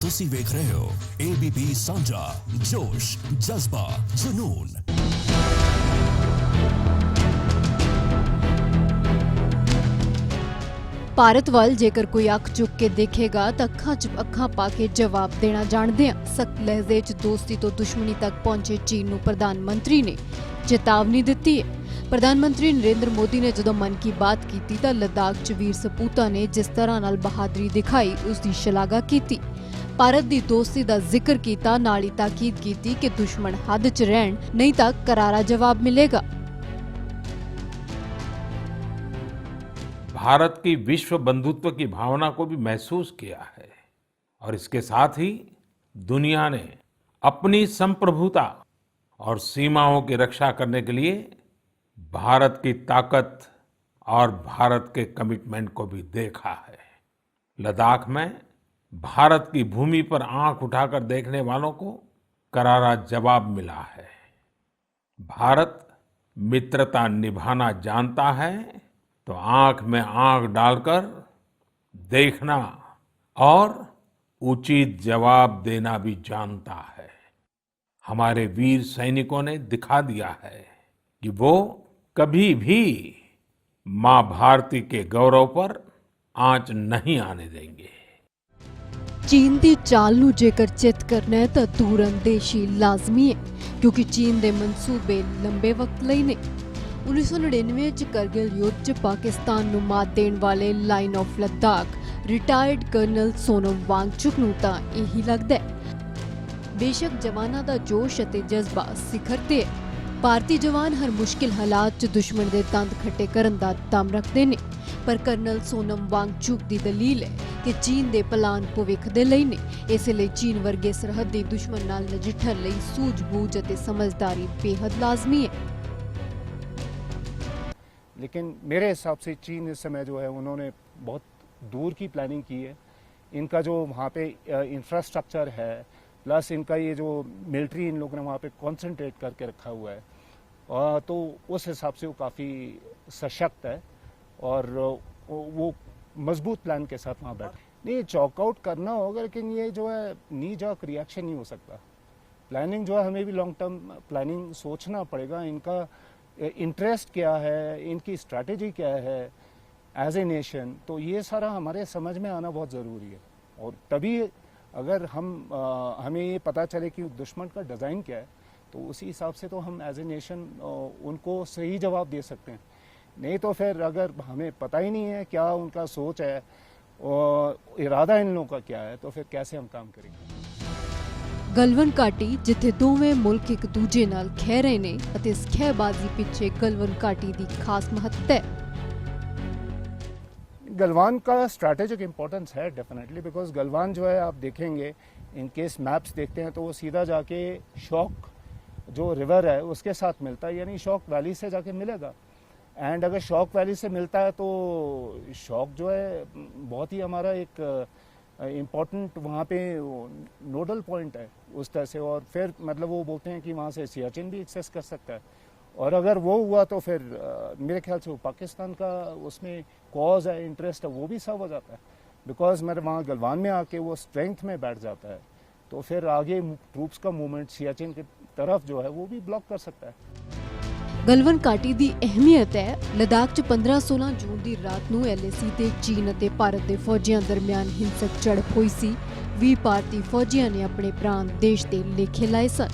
ਤੁਸੀਂ ਵੇਖ ਰਹੇ ਹੋ ABP ਸਾਂਝਾ ਜੋਸ਼ ਜਜ਼ਬਾ ਜਨੂਨ। ਭਾਰਤ ਵੱਲ ਜੇਕਰ ਕੋਈ ਅੱਖ ਚੁੱਕ ਕੇ ਦੇਖੇਗਾ ਤਾਂ ਅੱਖਾਂ 'ਚ ਅੱਖਾਂ ਪਾ ਕੇ ਜਵਾਬ ਦੇਣਾ ਜਾਣਦੇ ਹਾਂ। ਸਖਤ ਲਹਿਜੇ 'ਚ ਦੋਸਤੀ ਤੋਂ ਦੁਸ਼ਮਣੀ ਤੱਕ ਪਹੁੰਚੇ ਚੀਨ ਨੂੰ ਪ੍ਰਧਾਨ ਮੰਤਰੀ ਨੇ ਚੇਤਾਵਨੀ ਦਿੱਤੀ ਹੈ। ਪ੍ਰਧਾਨ ਮੰਤਰੀ ਨਰਿੰਦਰ ਮੋਦੀ ਨੇ ਜਦੋਂ ਮਨ ਕੀ ਬਾਤ ਕੀਤੀ ਤਾਂ ਲੱਦਾਖ 'ਚ ਵੀਰ ਸਪੂਤਾਂ ਨੇ ਜਿਸ ਤਰ੍ਹਾਂ ਨਾਲ ਬਹਾਦਰੀ ਦਿਖਾਈ ਉਸ ਦੀ ਸ਼ਲਾਘਾ ਕੀਤੀ। ਭਾਰਤ ਦੀ ਦੋਸਤੀ ਦਾ ਜ਼ਿਕਰ ਕੀਤਾ, ਨਾਲ ਹੀ ਤਾਕੀਦ ਕੀਤੀ ਕਿ ਦੁਸ਼ਮਣ ਹੱਦ 'ਚ ਰਹਿਣ, ਨਹੀਂ ਤਾਂ करारा जवाब मिलेगा। भारत की विश्व बंधुत्व की भावना को भी महसूस किया है और इसके साथ ही दुनिया ने अपनी संप्रभुता और सीमाओं की रक्षा करने के लिए भारत की ताकत और भारत के कमिटमेंट को भी देखा है। लद्दाख में भारत की भूमि पर आंख उठाकर देखने वालों को करारा जवाब मिला है। भारत मित्रता निभाना जानता है तो आंख में आंख डालकर देखना और उचित जवाब देना भी जानता है। हमारे वीर सैनिकों ने दिखा दिया है कि वो कभी भी मां भारती के गौरव पर आंच नहीं आने देंगे। चीन की चाल नूं जेकर चित करना है तो दूरअंदेशी लाजमी है, क्योंकि चीन के मंसूबे लंबे वक्त लई ने। 1999 च करगिल युद्ध च पाकिस्तान नूं मात देण वाले line of Ladakh retired colonel Sonam Wangchuk नूं तां यही लगदा है। बेशक जवानां दा जोश अते जज्बा सिखर ते है। भारतीय जवान हर मुश्किल हालात च दुश्मन दे दंद खट्टे करन दा दम रखदे ने, पर कर्नल सोनम वांगचुक दी दलील है कि चीन दे पलान भविख दे लई ने। इस लई चीन वर्गे सरहदी दुश्मन नाल नजिठण लई सूझबूझ अते समझदारी बेहद लाजमी है। लेकिन मेरे हिसाब से चीन इस समय जो है उन्होंने बहुत दूर की प्लानिंग की है। इनका जो वहाँ पे इंफ्रास्ट्रक्चर है, प्लस इनका ये जो मिलिट्री इन लोगों ने वहाँ पे कॉन्सेंट्रेट करके रखा हुआ है, तो उस हिसाब से वो काफ़ी सशक्त है और वो मजबूत प्लान के साथ वहाँ बैठे। नहीं, चॉकआउट करना होगा, लेकिन ये जो है नी जॉक रिएक्शन नहीं हो सकता। प्लानिंग जो है हमें भी लॉन्ग टर्म प्लानिंग सोचना पड़ेगा। इनका इंटरेस्ट क्या है, इनकी स्ट्रैटेजी क्या है एज ए नेशन, तो ये सारा हमारे समझ में आना बहुत ज़रूरी है। और तभी अगर हमें ये पता चले कि दुश्मन का डिज़ाइन क्या है, तो उसी हिसाब से तो हम एज ए नेशन उनको सही जवाब दे सकते हैं। नहीं तो फिर अगर हमें पता ही नहीं है क्या उनका सोच है और इरादा इन लोगों का क्या है, तो फिर कैसे हम काम करेंगे। गलवन घाटी जिथे दोवें मुल्क एक दूजे नाल खह रहे ने अते इस खहबाजी पिछे गलवन घाटी दी खास महत्ता है। गलवान का स्ट्रैटेजिक इंपॉर्टेंस है डेफिनेटली, बिकॉज गलवान जो है आप देखेंगे, इन केस मैप्स देखते हैं तो वो सीधा जाके शौक जो रिवर है उसके साथ मिलता है, यानी शौक वैली से जाके मिलेगा। एंड अगर शौक वैली से मिलता है तो शौक जो है बहुत ही हमारा एक इम्पॉर्टेंट वहाँ पे नोडल पॉइंट है उस तरह से। और फिर मतलब वो बोलते हैं कि वहाँ से सियाचिन भी एक्सेस कर सकता है, और अगर वो हुआ तो फिर मेरे ख्याल से वो पाकिस्तान का उसमें कॉज है, इंटरेस्ट है, वो भी सब हो जाता है। बिकॉज मेरे वहाँ गलवान में आके वो स्ट्रेंथ में बैठ जाता है, तो फिर आगे ट्रूप्स का मूवमेंट सियाचिन की तरफ जो है वो भी ब्लॉक कर सकता है। गलवन घाटी की अहमियत है। लद्दाख च 15-16 जून की रात नूं LAC ते चीन अते भारत के फौजियों दरमियान हिंसक झड़प हुई सी। 20 भारतीय फौजियों ने अपने प्राण देश के लेखे लाए सन।